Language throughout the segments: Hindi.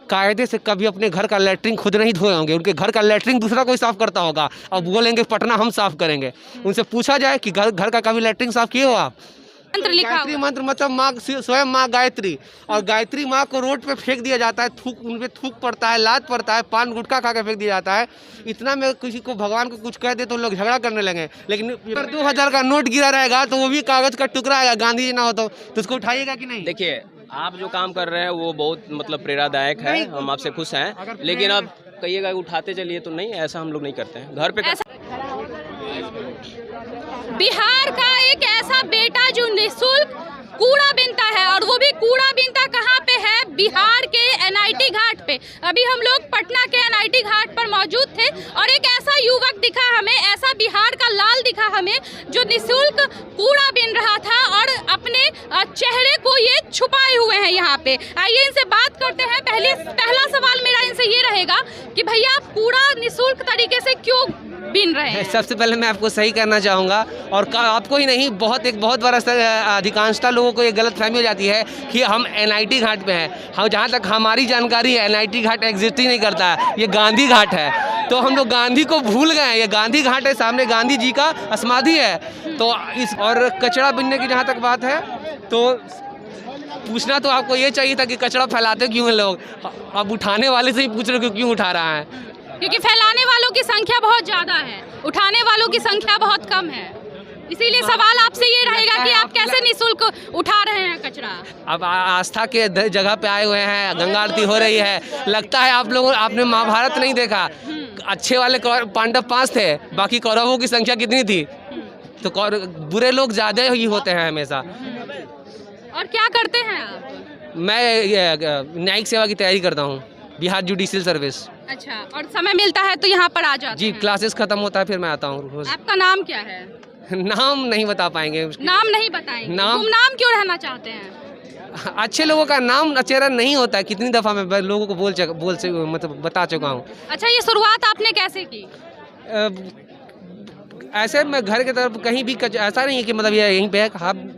कायदे से कभी अपने घर का लैट्रिन खुद नहीं धोए होंगे, उनके घर का लैट्रिन दूसरा कोई साफ करता होगा, अब बोलेंगे पटना हम साफ करेंगे। उनसे पूछा जाए कि घर का कभी लैट्रिन साफ किए हो आप? मंत्र लिखा गायत्री मंत्र मतलब माँ, स्वयं माँ गायत्री, और गायत्री माँ को रोड पे फेंक दिया जाता है, थूक उन पे थूक पड़ता है, लात पड़ता है, पान गुटखा खा के फेंक दिया जाता है। इतना में किसी को भगवान को कुछ कह दे तो लोग झगड़ा करने लगे। लेकिन अगर 2000 का नोट गिरा रहेगा तो वो भी कागज का टुकड़ा आएगा, गांधी जी ना हो तो उसको उठाइएगा कि नहीं? देखिए, आप जो काम कर रहे हैं वो बहुत मतलब प्रेरणादायक है, हम आपसे खुश हैं, लेकिन आप कहिएगा उठाते चलिए तो नहीं, ऐसा हम लोग नहीं करते हैं। घर पे बिहार का एक ऐसा बेटा जो निःशुल्क कूड़ा बीनता है, और वो भी कूड़ा बीनता कहाँ पे है? बिहार के एनआईटी घाट पे। अभी हम लोग पटना के एनआईटी घाट पर मौजूद थे और एक ऐसा युवक दिखा हमें, ऐसा बिहार का लाल दिखा हमें, जो निःशुल्क कूड़ा बीन रहा था और अपने चेहरे को ये छुपाए हुए हैं यहाँ पे। आइए इनसे बात करते हैं। पहला सवाल मेरा इनसे ये रहेगा कि भैया आप कूड़ा निःशुल्क तरीके से क्यों बीन रहे हैं? सबसे पहले मैं आपको सही करना चाहूँगा, और आपको ही नहीं, एक बहुत बड़ा अधिकांशता लोगों को ये गलतफहमी हो जाती है कि हम एनआईटी घाट पे हैं। हम जहाँ तक हमारी जानकारी है एनआईटी घाट एग्जिस्ट ही नहीं करता है, ये गांधी घाट है। तो हम लोग गांधी को भूल गए हैं। ये गांधी घाट है, सामने गांधी जी का समाधि है। तो और कचरा बीनने की जहाँ तक बात है तो पूछना तो आपको ये चाहिए था कि कचरा फैलाते क्यों हैं लोग, अब उठाने वाले से ही पूछ रहे हो क्यों उठा रहा है? क्योंकि फैलाने वालों की संख्या बहुत ज़्यादा है, उठाने वालों की संख्या बहुत कम है। इसीलिए सवाल आपसे ये रहेगा कि आप कैसे निःशुल्क उठा रहे हैं कचरा? अब आस्था के जगह पे आए हुए हैं, गंगा आरती हो रही है। लगता है आपने महाभारत नहीं देखा। अच्छे वाले पांडव 5 थे, बाकी कौरवों की संख्या कितनी थी? तो बुरे लोग ज़्यादा ही होते हैं हमेशा। और क्या करते हैं आप? मैं न्यायिक सेवा की तैयारी करता हूँ, बिहार जुडिशियल सर्विस। अच्छा, और समय मिलता है तो यहाँ पर आ जाते जी, हैं? क्लासेस खत्म होता है फिर मैं आता हूँ रोज। आपका नाम क्या है? नाम नहीं बता पाएंगे। नाम नहीं बताएंगे? नाम क्यों रहना चाहते हैं? अच्छे लोगों का नाम चेहरा नहीं होता है। कितनी दफ़ा मैं लोगों को मतलब बता चुका हूँ। अच्छा, ये शुरुआत आपने कैसे की? ऐसे मैं घर की तरफ कहीं भी ऐसा नहीं है कि मतलब ये यहीं पे है, हम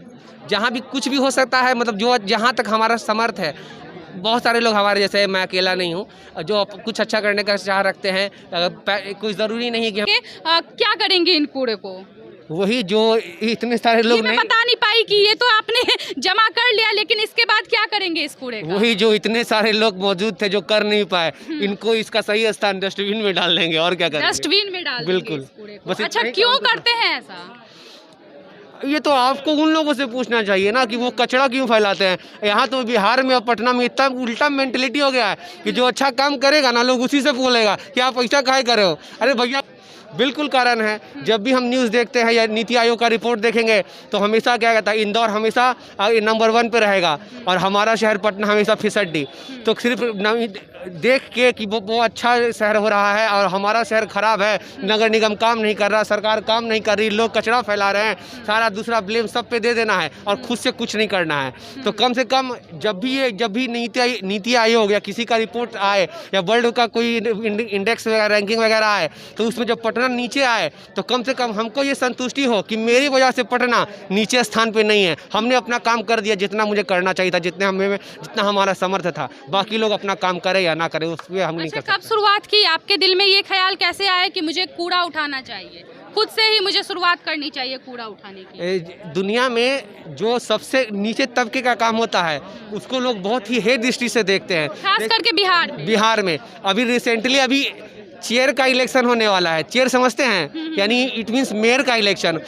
जहाँ भी कुछ भी हो सकता है, मतलब जो जहाँ तक हमारा समर्थ है। बहुत सारे लोग हमारे जैसे, मैं अकेला नहीं हूँ, जो कुछ अच्छा करने का चाह रखते हैं। कोई ज़रूरी नहीं है कि क्या करेंगे इन कूड़े को? वही जो इतने सारे लोग मैं बता नहीं पाई कि ये तो आपने जमा कर लिया, लेकिन इसके बाद क्या करेंगे इस कूड़े का? वही जो इतने सारे लोग मौजूद थे जो कर नहीं पाए, इनको इसका सही स्थान डस्टबिन में डाल देंगे। और क्या करेंगे? डस्टबिन में डाल बिल्कुल। इस कूड़े को। अच्छा, क्यों करते हैं ऐसा? ये तो आपको उन लोगों से पूछना चाहिए ना कि वो कचरा क्यों फैलाते हैं। यहाँ तो बिहार में और पटना में इतना उल्टा मेंटलिटी हो गया है कि जो अच्छा काम करेगा ना, लोग उसी से बोलेगा कि आप ऐसा काहे करे हो। अरे भैया, बिल्कुल कारण है। जब भी हम न्यूज़ देखते हैं या नीति आयोग का रिपोर्ट देखेंगे तो हमेशा क्या कहता है, इंदौर हमेशा नंबर 1 पे रहेगा और हमारा शहर पटना हमेशा फिसड्डी। तो सिर्फ देख के कि वो अच्छा शहर हो रहा है और हमारा शहर खराब है, नगर निगम काम नहीं कर रहा, सरकार काम नहीं कर रही, लोग कचरा फैला रहे हैं, सारा दूसरा ब्लेम सब पे दे देना है और खुद से कुछ नहीं करना है। तो कम से कम जब भी नीति आयोग या किसी का रिपोर्ट आए या वर्ल्ड का कोई इंडेक्स वगैरह रैंकिंग वगैरह आए, तो उसमें जब पटना नीचे आए तो कम से कम हमको ये संतुष्टि हो कि मेरी वजह से पटना नीचे स्थान पे नहीं है। हमने अपना काम कर दिया जितना मुझे करना चाहिए था, जितना हमारा समर्थ था। बाकी लोग अपना काम करें या ना करें, उस पर हम नहीं कर सकते। कब शुरुआत की आपके दिल में ये ख्याल कैसे आया कि मुझे कूड़ा उठाना चाहिए, खुद से ही मुझे शुरुआत करनी चाहिए कूड़ा उठाने की? दुनिया में जो सबसे नीचे तबके का काम होता है उसको लोग बहुत ही हेय दृष्टि से देखते हैं, खास करके बिहार में। अभी रिसेंटली चेयर का इलेक्शन होने वाला है। चेयर समझते हैं, यानी इट मीन्स मेयर का इलेक्शन।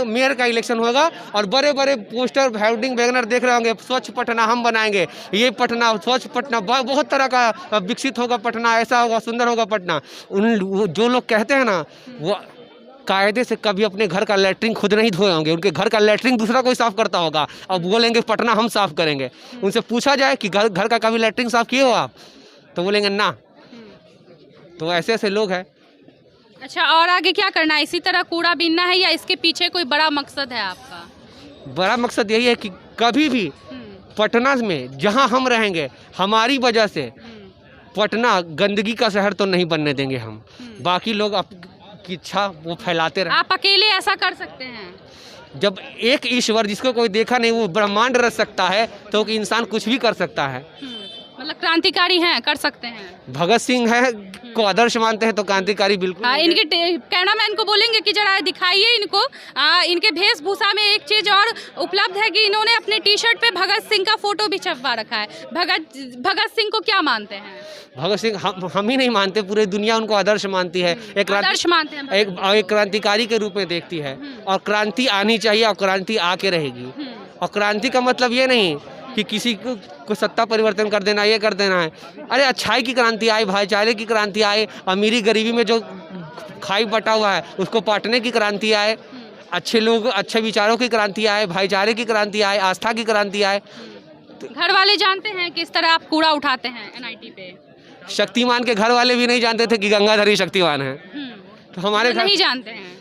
मेयर का इलेक्शन होगा और बड़े बड़े पोस्टर, होर्डिंग, बैनर देख रहे होंगे, स्वच्छ पटना हम बनाएंगे, ये पटना, स्वच्छ पटना, बहुत तरह का विकसित होगा पटना, ऐसा होगा, सुंदर होगा पटना। जो लोग कहते हैं ना, वो कायदे से कभी अपने घर का लैट्रिन खुद नहीं धोए होंगे, उनके घर का लैट्रिन दूसरा कोई साफ करता होगा, अब बोलेंगे पटना हम साफ करेंगे। उनसे पूछा जाए कि घर का कभी लैट्रिन साफ किए हो आप, तो बोलेंगे ना। तो ऐसे लोग हैं। अच्छा, और आगे क्या करना है? इसी तरह कूड़ा बीनना है या इसके पीछे कोई बड़ा मकसद है आपका? बड़ा मकसद यही है कि कभी भी पटना में जहां हम रहेंगे, हमारी वजह से पटना गंदगी का शहर तो नहीं बनने देंगे हम। बाकी लोग की इच्छा वो फैलाते रहे। आप अकेले ऐसा कर सकते हैं? जब एक ईश्वर जिसको कोई देखा नहीं वो ब्रह्मांड रच सकता है, तो इंसान कुछ भी कर सकता है। मतलब क्रांतिकारी हैं, कर सकते हैं। भगत सिंह है को आदर्श मानते हैं तो क्रांतिकारी बिल्कुल हाँ, नहीं है। इनके कैमरामैन को बोलेंगे कि जरा दिखाइए इनको। इनके वेशभूषा में एक चीज और उपलब्ध है कि इन्होंने अपने टी शर्ट पे भगत सिंह का फोटो भी छपवा रखा है। भगत सिंह को क्या मानते हैं? भगत सिंह हम ही नहीं मानते, पूरी दुनिया उनको आदर्श मानती है। आदर्श मानते हैं। एक क्रांतिकारी के रूप में देखती है और क्रांति आनी चाहिए और क्रांति आके रहेगी। और क्रांति का मतलब ये नहीं कि किसी को सत्ता परिवर्तन कर देना, ये कर देना है। अरे अच्छाई की क्रांति आए, भाईचारे की क्रांति आए, अमीरी गरीबी में जो खाई बटा हुआ है उसको बांटने की क्रांति आए, अच्छे लोग अच्छे विचारों की क्रांति आए, भाईचारे की क्रांति आए, आस्था की क्रांति आए। घर वाले जानते हैं कि इस तरह आप कूड़ा उठाते हैं एनआईटी पे? शक्तिमान के घर वाले भी नहीं जानते थे कि गंगाधर ही शक्तिमान है। तो हमारे घर नहीं जानते हैं।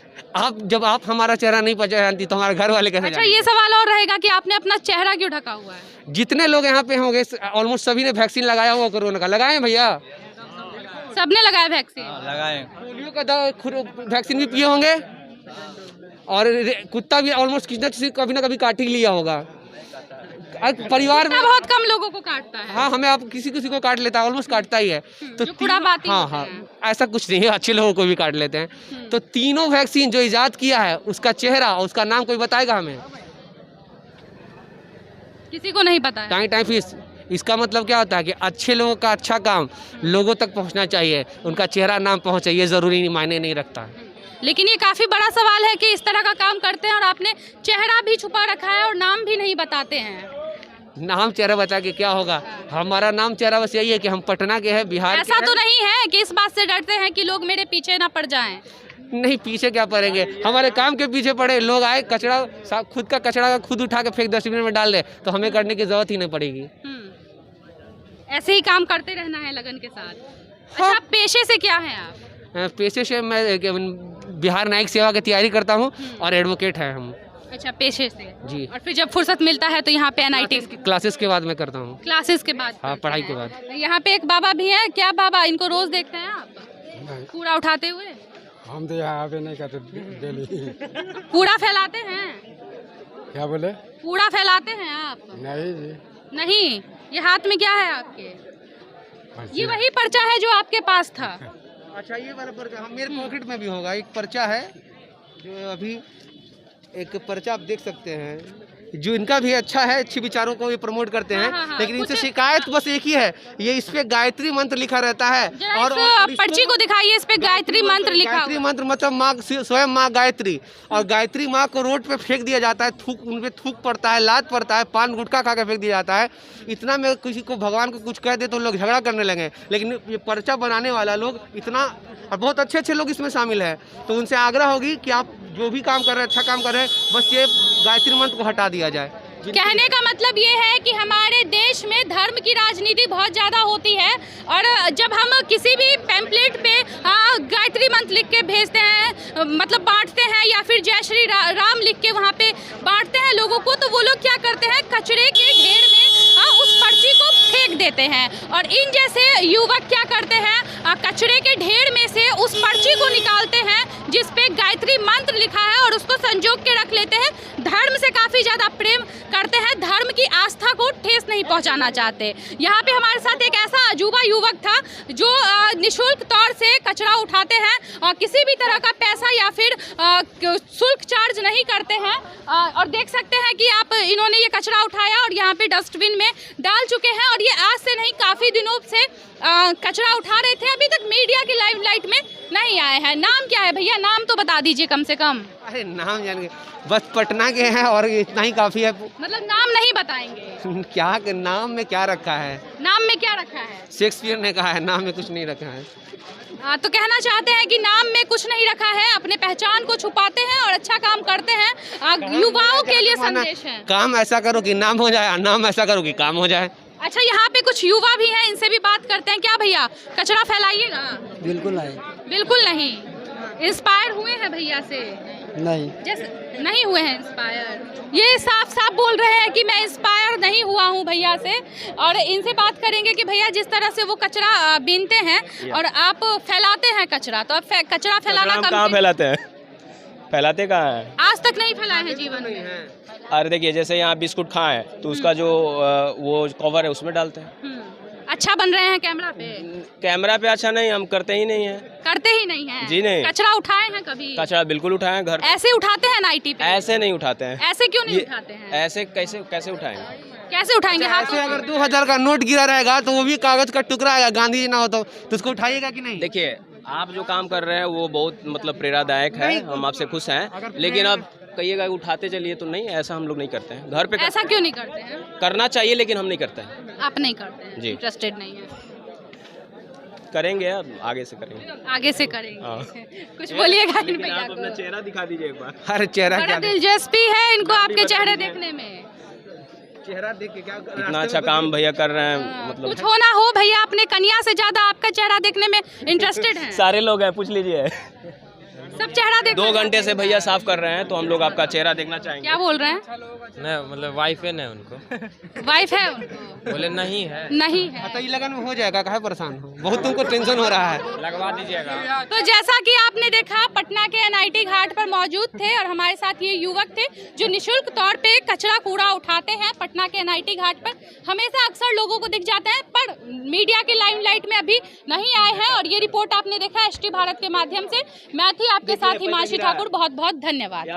जब आप हमारा चेहरा नहीं पहचानती तो हमारे घर वाले कैसे अच्छा, ये सवाल और रहेगा कि आपने अपना चेहरा क्यों ढका हुआ है? जितने लोग यहाँ पे होंगे ऑलमोस्ट सभी ने वैक्सीन लगाया हुआ कोरोना का। लगाए भैया? सबने लगाया वैक्सीन? लगाए। पोलियो का वैक्सीन भी पिए होंगे और कुत्ता भी ऑलमोस्ट किसी न किसी कभी ना कभी काट ही लिया होगा। परिवार में बहुत कम लोगों को काटता है। हाँ, हमें आप किसी को काट लेता है, ऑलमोस्ट काटता ही है। तो हाँ, ऐसा कुछ नहीं है, अच्छे लोगों को भी काट लेते हैं। तो तीनों वैक्सीन जो इजाद किया है उसका चेहरा और उसका नाम कोई बताएगा हमें? किसी को नहीं पता है। टाइफिस। इसका मतलब क्या होता है कि अच्छे लोगों का अच्छा काम लोगों तक पहुंचना चाहिए, उनका चेहरा नाम पहुंचे, ये जरूरी मायने नहीं रखता। लेकिन ये काफी बड़ा सवाल है कि इस तरह का काम करते हैं और आपने चेहरा भी छुपा रखा है और नाम भी नहीं बताते हैं। नाम चेहरा बता के क्या होगा? हमारा नाम चेहरा बस यही है कि हम पटना के हैं, बिहार ऐसा तो नहीं है कि इस बात से डरते हैं कि लोग मेरे पीछे ना पड़ जाएं? नहीं, पीछे क्या पड़ेंगे, हमारे काम के पीछे पड़े। लोग आए कचरा खुद का कचरा खुद उठा के फेंक डस्टबिन में डाल दे तो हमें करने की जरूरत ही नहीं पड़ेगी। ऐसे ही काम करते रहना है लगन के साथ। अच्छा, पेशे से क्या है आप? पेशे से मैं बिहार न्यायिक सेवा की तैयारी करता हूँ और एडवोकेट है हम। अच्छा, पेशे से जी। और फिर जब फुर्सत मिलता है तो यहाँ पे एनआईटी क्लासेस के बाद मैं करता हूँ। क्लासेस के बाद? हाँ, पढ़ाई के बाद। यहाँ पे एक बाबा भी है। क्या बाबा, इनको रोज देखते हैं आप कूड़ा उठाते हुए? हम तो यहाँ पे नहीं करते डेली। कूड़ा फैलाते हैं? क्या बोले? कूड़ा फैलाते हैं आप? नहीं जी। नहीं। ये हाथ में क्या है आपके? ये वही पर्चा है जो आपके पास था? अच्छा, ये वाला पर्चा मेरे पॉकेट में भी होगा। एक पर्चा है जो अभी एक पर्चा आप देख सकते हैं, जो इनका भी अच्छा है, अच्छे विचारों को भी प्रमोट करते हैं। हाँ, लेकिन इनसे शिकायत बस एक ही है, ये इस पे गायत्री मंत्र लिखा रहता है। और पर्ची को दिखाइए, इस पे गायत्री मंत्र लिखा हुआ है। गायत्री मंत्र मतलब माँ, स्वयं माँ गायत्री, और गायत्री माँ को रोड पे फेंक दिया जाता है, उन पे थूक पड़ता है, लात पड़ता है, पान गुटखा खा के फेंक दिया जाता है। इतना में किसी को भगवान को कुछ कह दे तो लोग झगड़ा करने लगे। लेकिन ये पर्चा बनाने वाला लोग इतना, और बहुत अच्छे अच्छे लोग इसमें शामिल है, तो उनसे आग्रह होगी कि आप जो भी काम कर रहे हैं, अच्छा काम कर रहे हैं, बस ये गायत्री मंत्र को हटा दिया जाए। कहने का मतलब ये है कि हमारे देश में धर्म की राजनीति बहुत ज़्यादा होती है और जब हम किसी भी पैम्पलेट पे गायत्री मंत्र लिख के भेजते हैं, मतलब बांटते हैं, या फिर जय श्री राम लिख के वहाँ पे बांटते हैं लोगों को, तो वो लोग क्या करते हैं, कचरे के ढेर में उस पर्ची को फेंक देते हैं। और इन जैसे युवक क्या करते हैं, कचरे के ढेर में से उस पर्ची को निकालते हैं जिस पे गायत्री मंत्र लिखा है और उसको संजोग के रख लेते हैं। धर्म से काफ़ी ज़्यादा प्रेम करते हैं, धर्म की आस्था को ठेस नहीं पहुंचाना चाहते। यहाँ पे हमारे साथ एक ऐसा अजूबा युवक था जो निःशुल्क तौर से कचरा उठाते हैं और किसी भी तरह का पैसा या फिर शुल्क चार्ज नहीं करते हैं। और देख सकते हैं कि आप, इन्होंने ये कचरा उठाया और यहाँ पे डस्टबिन में डाल चुके हैं और ये आज से नहीं, काफ़ी दिनों से कचरा उठा रहे थे। अभी तक मीडिया की लाइमलाइट में नहीं आए हैं। नाम क्या है भैया? नाम तो बता दीजिए कम से कम। अरे नाम जान, बस पटना के हैं और इतना ही काफी है। मतलब नाम नहीं बताएंगे? क्या नाम में क्या रखा है? नाम में क्या रखा है? शेक्सपियर ने कहा है, नाम में कुछ नहीं रखा है। तो कहना चाहते हैं कि नाम में कुछ नहीं रखा है, अपने पहचान को छुपाते हैं और अच्छा काम करते हैं। युवाओं के लिए संदेश है, काम ऐसा करो कि नाम हो जाए, नाम ऐसा करो कि काम हो जाए। अच्छा, यहाँ पे कुछ युवा भी हैं, इनसे भी बात करते हैं। क्या भैया, कचरा फैलाइएगा? बिल्कुल नहीं। बिल्कुल नहीं। इंस्पायर हुए हैं भैया से? नहीं। जैसे नहीं हुए हैं इंस्पायर। ये साफ साफ बोल रहे हैं कि मैं इंस्पायर नहीं हुआ हूँ भैया से। और इनसे बात करेंगे कि भैया जिस तरह से वो कचरा बीनते हैं और आप फैलाते हैं कचरा, तो आप कचरा फैलाना कहाँ फैलाते हैं? फैलाते कहाँ है? आज तक नहीं फैलाए हैं जीवन में। अरे देखिए, जैसे यहाँ बिस्कुट खाए तो उसका जो वो कवर है उसमें डालते हैं। अच्छा बन रहे हैं कैमरा पे? कैमरा पे अच्छा नहीं, हम करते ही नहीं है। करते ही नहीं है? जी नहीं। कचरा उठाए हैं कभी? कचरा बिल्कुल उठाए हैं घर। ऐसे उठाते हैं नाइटी पे? ऐसे नहीं उठाते हैं। ऐसे क्यों नहीं उठाते हैं? ऐसे कैसे कैसे उठाएंगे? कैसे उठाएंगे? ऐसे हाथों अगर 2000 का नोट गिरा रहेगा तो वो भी कागज का टुकड़ा आएगा, गांधी जी ना हो तो उसको उठाइएगा कि नहीं? देखिए, आप जो काम कर रहे हैं वो बहुत मतलब प्रेरणादायक है, हम आपसे खुश हैं, लेकिन अब कहिएगा उठाते चलिए तो नहीं, ऐसा हम लोग नहीं करते हैं। घर पे ऐसा क्यों नहीं करते हैं? करना चाहिए लेकिन हम नहीं करते हैं। आप नहीं करते हैं? जी। इंटरेस्टेड नहीं है? करेंगे, अब आगे से करेंगे। आगे से करेंगे। हाँ। कुछ बोलिएगा इन लेकिन भैया आप अपना को। चेहरा दिखा दीजिए एक बार। अरे चेहरा बड़ा क्या दिलचस्पी है इनको नाम भी आपके बता चेहरे दीजिए। देखने में। चेहरा देख के क्या इतना अच्छा काम भैया कर रहे हैं, मतलब कुछ होना हो भैया, अपने कन्या से ज्यादा आपका चेहरा देखने में इंटरेस्टेड हैं? सारे लोग हैं, पूछ लीजिए। सब चेहरा देख 2 घंटे से भैया साफ कर रहे हैं तो हम लोग आपका चेहरा देखना चाहेंगे। क्या बोल रहे हैं? नहीं मतलब वाइफ है ना उनको। वाइफ है उनको? बोले नहीं है। नहीं है। तो ये लगन में हो जाएगा, काहे परेशान हो? बहुत तुमको टेंशन हो रहा है। लगवा दीजिएगा। तो जैसा कि आपने देखा, पटना के एनआईटी घाट पर मौजूद थे और हमारे साथ ये युवक थे जो निशुल्क तौर पे कचरा कूड़ा उठाते हैं पटना के एनआईटी घाट पर। हमेशा अक्सर लोगों को दिख जाते हैं पर मीडिया के लाइमलाइट में अभी नहीं आए हैं। और ये रिपोर्ट आपने देखा एसटी भारत के माध्यम से। मैं थी आपके साथ हिमांशी ठाकुर, बहुत बहुत धन्यवाद।